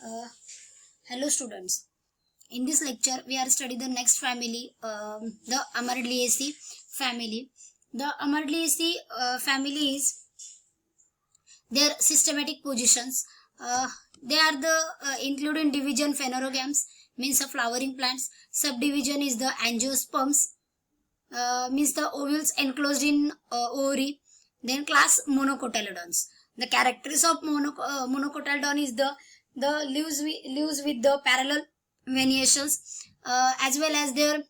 Uh, Hello students. In this lecture, we are studying the next family, the Amarylliaceae family. The Amarylliaceae family is their systematic positions. They are the including division phanerogams, means the flowering plants. Subdivision is the angiosperms, means the ovules enclosed in ovary. Then class monocotyledons. The characteristics of monocotyledon is the leaves with the parallel venations, as well as their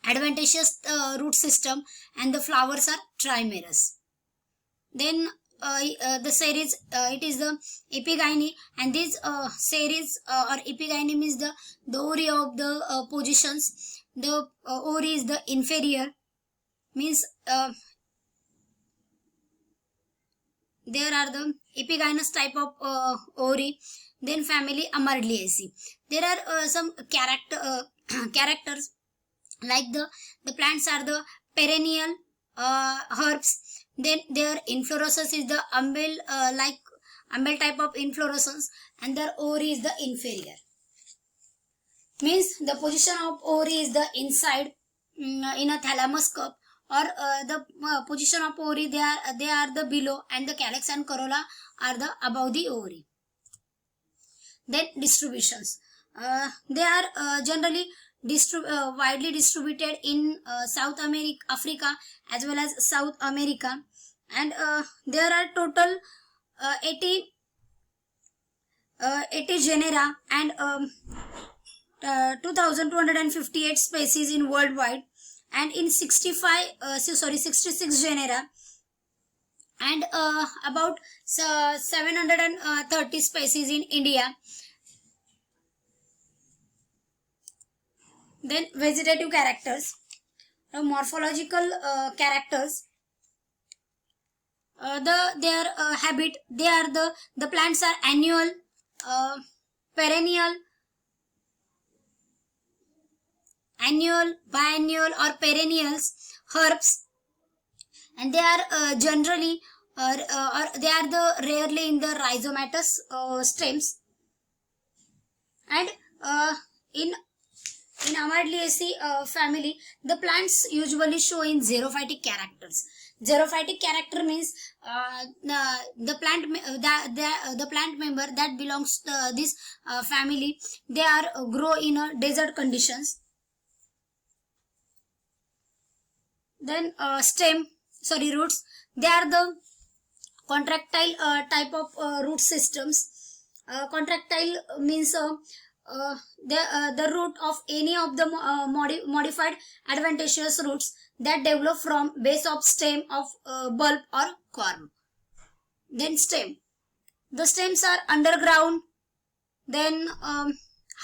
adventitious root system, and the flowers are trimerous. Then the series, it is the epigyne, and this series or epigyne means the ovary of the positions. The ovary is the inferior, means there are the epigynous type of ovary. Then family Amarylliaceae. There are some characters, like the plants are the perennial herbs. Then their inflorescence is the umbel, like umbel type of inflorescence, and their ovary is the inferior. Means the position of ovary is the inside, in a thalamus cup, or the position of ovary, they are the below, and the calyx and corolla are the above the ovary. Then distributions. They are generally widely distributed in South America, Africa, as well as South America, and there are total 80 genera and 2258 species in worldwide, and in 66 genera, and about 730 species in India. Then vegetative characters, morphological characters, their habit, they are the plants are annual, perennial, annual, biennial or perennials herbs, and they are generally or they are the rarely in the rhizomatous stems. And in Amarylliaceae family, the plants usually show in xerophytic characters. Xerophytic character means the plant member that belongs to this family, they are grow in desert conditions. Then roots, they are the contractile type of root systems. Contractile means the root of any of the modified adventitious roots that develop from base of stem of bulb or corm. Then stem, the stems are underground, then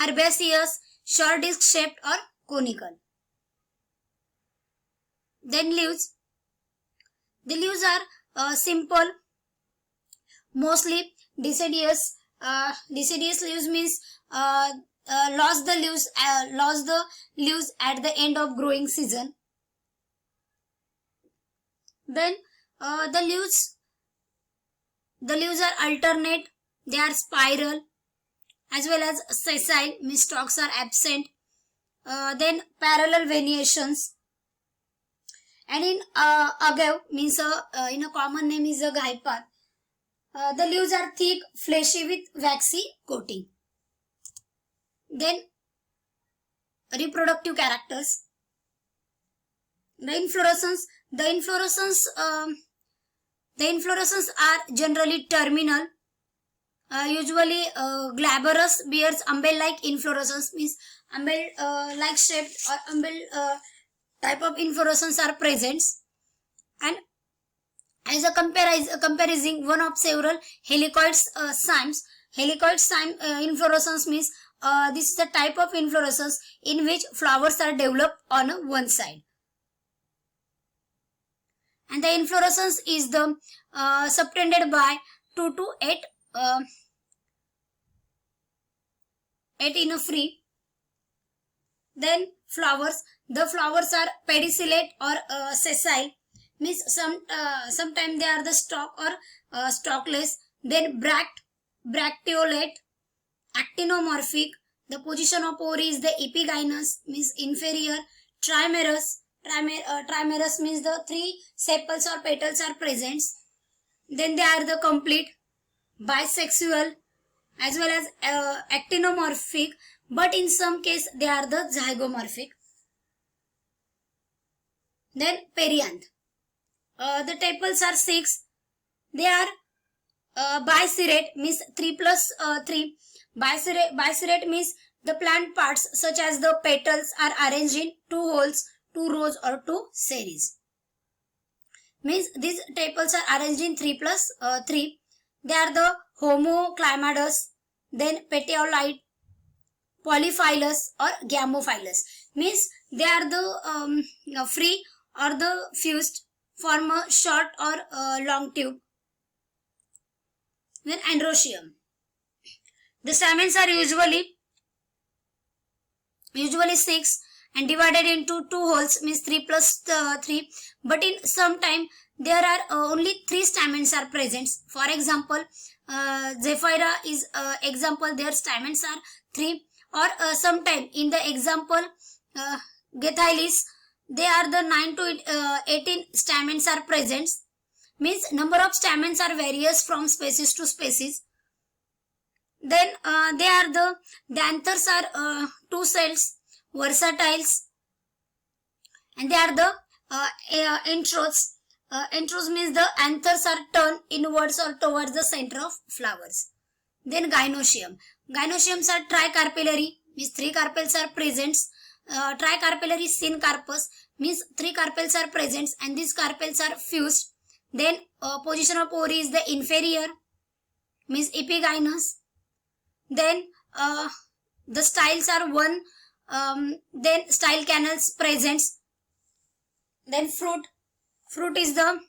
herbaceous, short disc shaped or conical. Then leaves, the leaves are simple, mostly deciduous. Deciduous leaves means lost the leaves at the end of growing season. Then the leaves are alternate, they are spiral, as well as sessile, means stalks are absent. Then parallel venations, and in agave, means in a common name is a gaipath. The leaves are thick, fleshy with waxy coating. Then reproductive characters. The inflorescence are generally terminal, usually glabrous, bears umbel-like inflorescence, means umbel-like shaped or umbel type of inflorescence are present. And as a comparison, one of several helicoid cymes. Helicoid cyme inflorescence means this is the type of inflorescence in which flowers are developed on one side. And the inflorescence is the subtended by 2 to 8 in a free. Then flowers, the flowers are pedicellate or sessile, means sometimes they are the stalk or stalkless. Then bracteolate, actinomorphic. The position of ovary is the epigynous, means inferior. Trimerous. Trimerous means the 3 sepals or petals are present. Then they are the complete. Bisexual as well as actinomorphic, but in some case they are the zygomorphic. Then perianth. The tepals are 6. They are biserrate, means 3 plus 3. Biserrate means the plant parts such as the petals are arranged in 2 holes, 2 rows or 2 series. Means these tepals are arranged in 3 plus 3. They are the homoclimidous, then petiolate, polyphylous or gamophylous. Means they are the free or the fused, form a short or long tube. Then androecium. The stamens are usually 6 and divided into 2 holes, means 3 plus 3. But in some time there are only 3 stamens are present. For example, Zephyra is example, their stamens are 3. Or sometime in the example Gethyllis, they are the 9 to 18 stamens are present. Means number of stamens are various from species to species. Then they are the anthers are 2 cells, versatiles, and they are the entroths. Entroths means the anthers are turned inwards or towards the center of flowers. Then gynoecium. Gynoeciums are tricarpellary, means 3 carpels are present. Tricarpellary syncarpus means 3 carpels are present and these carpels are fused. Then position of ovary is the inferior, means epigynous. Then the styles are 1. Then style canals present. Then fruit is the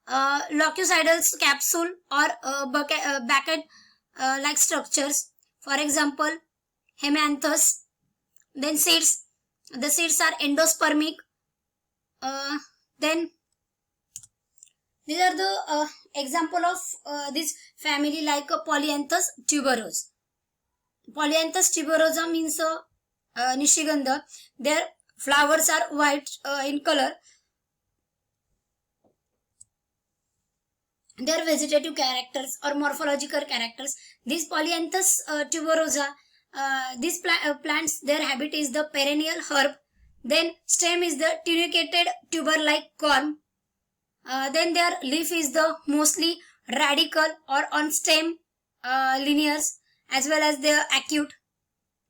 locucidal capsule or bucket like structures. For example, hemianthus. Then seeds. The seeds are endospermic. Then these are the example of this family, like Polyanthus tuberose. Polyanthus tuberosa means Nishigandha. Their flowers are white in color. Their vegetative characters or morphological characters. These Polyanthus tuberosa, these plants, their habit is the perennial herb. Then stem is the truncated tuber-like corm. Then their leaf is the mostly radical or on stem linears, as well as the acute.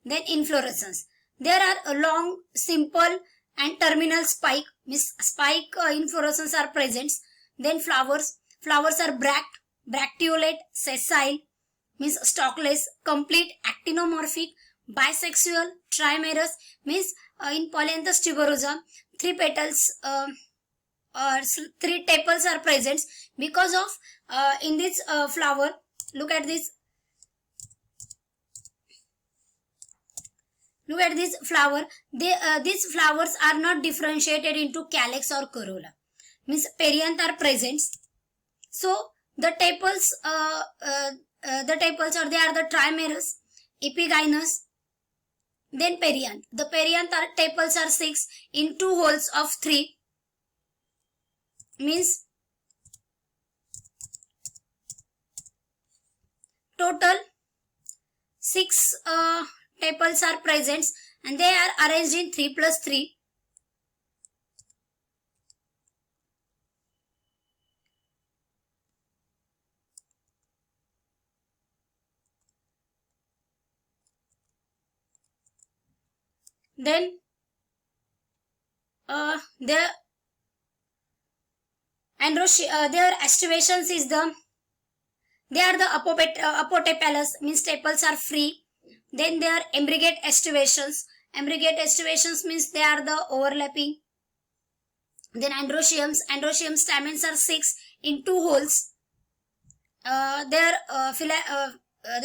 Then inflorescence. There are a long, simple and terminal spike, means spike inflorescence are present. Then flowers are bracteolate, sessile, means stalkless, complete, actinomorphic, bisexual, trimerous, means in Polyanthus tuberosa 3 petals or 3 tepals are present, because of in this flower, look at this flower. These flowers are not differentiated into calyx or corolla, means perianth are present. So the tepals or they are the trimerous, epigynous, then perianth. The perianth tepals are 6 in 2 holes of 3, means total 6 tepals are present and they are arranged in 3 plus 3. Then their astivations is they are the apotepalous, means tepals are free. Then there are imbricate astivations. Imbricate astivations means they are the overlapping. Then androecium stamens are 6 in 2 holes. The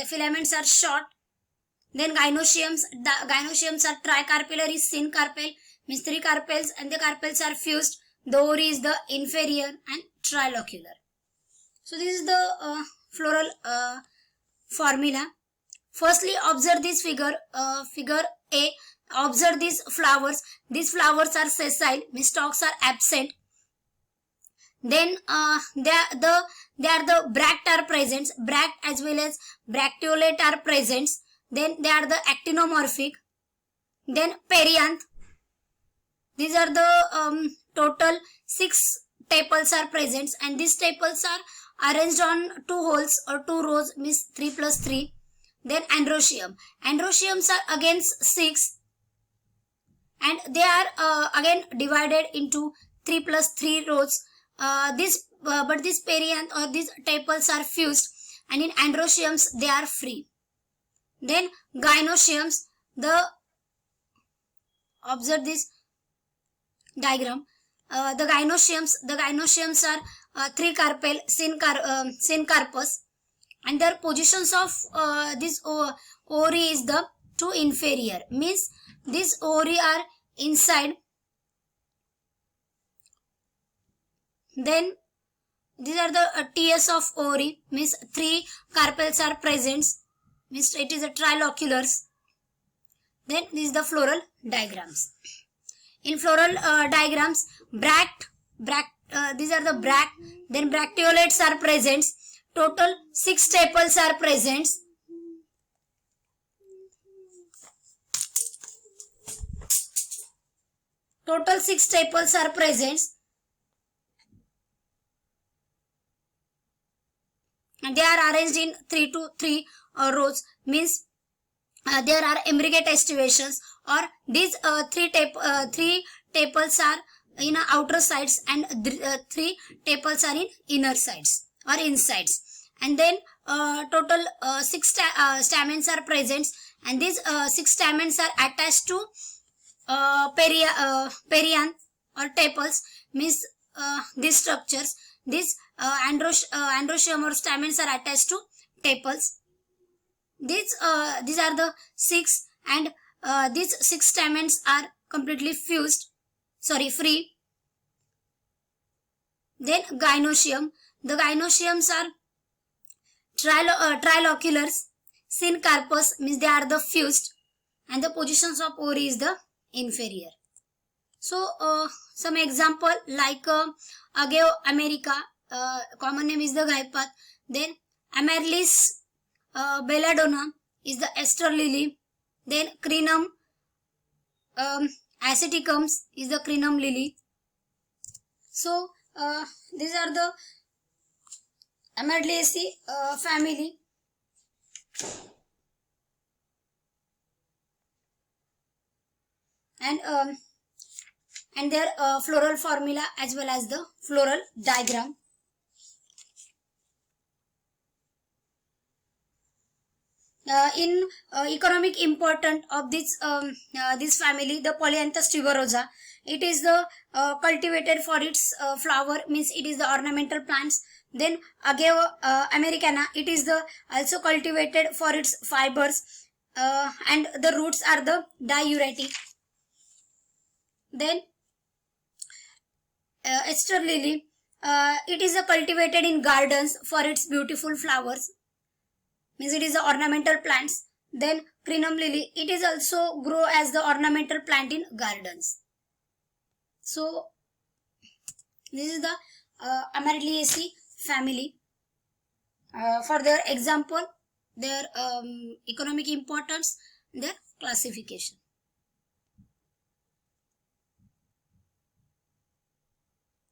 filaments are short. Then gynoeciums are tricarpellary, syncarpal, means 3 carpels and the carpels are fused. The ovary is the inferior and trilocular. So this is the floral formula. Firstly, observe this figure. Figure A. Observe these flowers. These flowers are sessile, means stalks are absent. Then they are the bract are present. Bract as well as bracteolate are present. Then they are the actinomorphic. Then perianth. These are the total 6 tepals are present, and these tepals are arranged on 2 holes or 2 rows, means 3 plus 3. Then androecium. Androeciums are again 6, and they are again divided into 3 plus 3 rows. But this perianth or these tepals are fused, and in androeciums they are free. Then gynoeciums. Observe this diagram. The gynoeciums are 3 carpel, syncarpous, and their positions of this ovary is the 2 inferior, means these ovary are inside. Then these are the TS of ovary, means 3 carpels are present, means it is a triloculars. Then this is the floral diagrams. In floral diagrams, these are the bract, then bracteolates are present. Total 6 tepals are present. Total 6 tepals are present. And they are arranged in 3 to 3 rows, means there are imbricate estivations, or these 3 tepals are in outer sides and 3 tepals are in inner sides or insides. And then total 6 stamens are present, and these 6 stamens are attached to perianth or tepals, means these structures. These androecium or stamens are attached to tepals. These are the 6, and these 6 stamens are completely free. Then gynoecium. The gynoeciums are triloculars, syncarpous, means they are the fused, and the positions of ovary is the inferior. So some example like Agave america, common name is the gypath. Then Amaryllis belladonna is the aster lily. Then Crinum asiaticum is the crinum lily. So these are the Amarylliaceae family. And their floral formula as well as the floral diagram. In economic importance of this family, the Polyanthus tuberosa, it is the cultivated for its flower, means it is the ornamental plants. Then Agave americana, it is the also cultivated for its fibers, and the roots are the diuretic. Then aster lily, it is cultivated in gardens for its beautiful flowers, means it is the ornamental plants. Then crinum lily, it is also grow as the ornamental plant in gardens. So this is the Amarylliaceae family. For their example, their economic importance, their classification.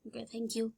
Okay, thank you.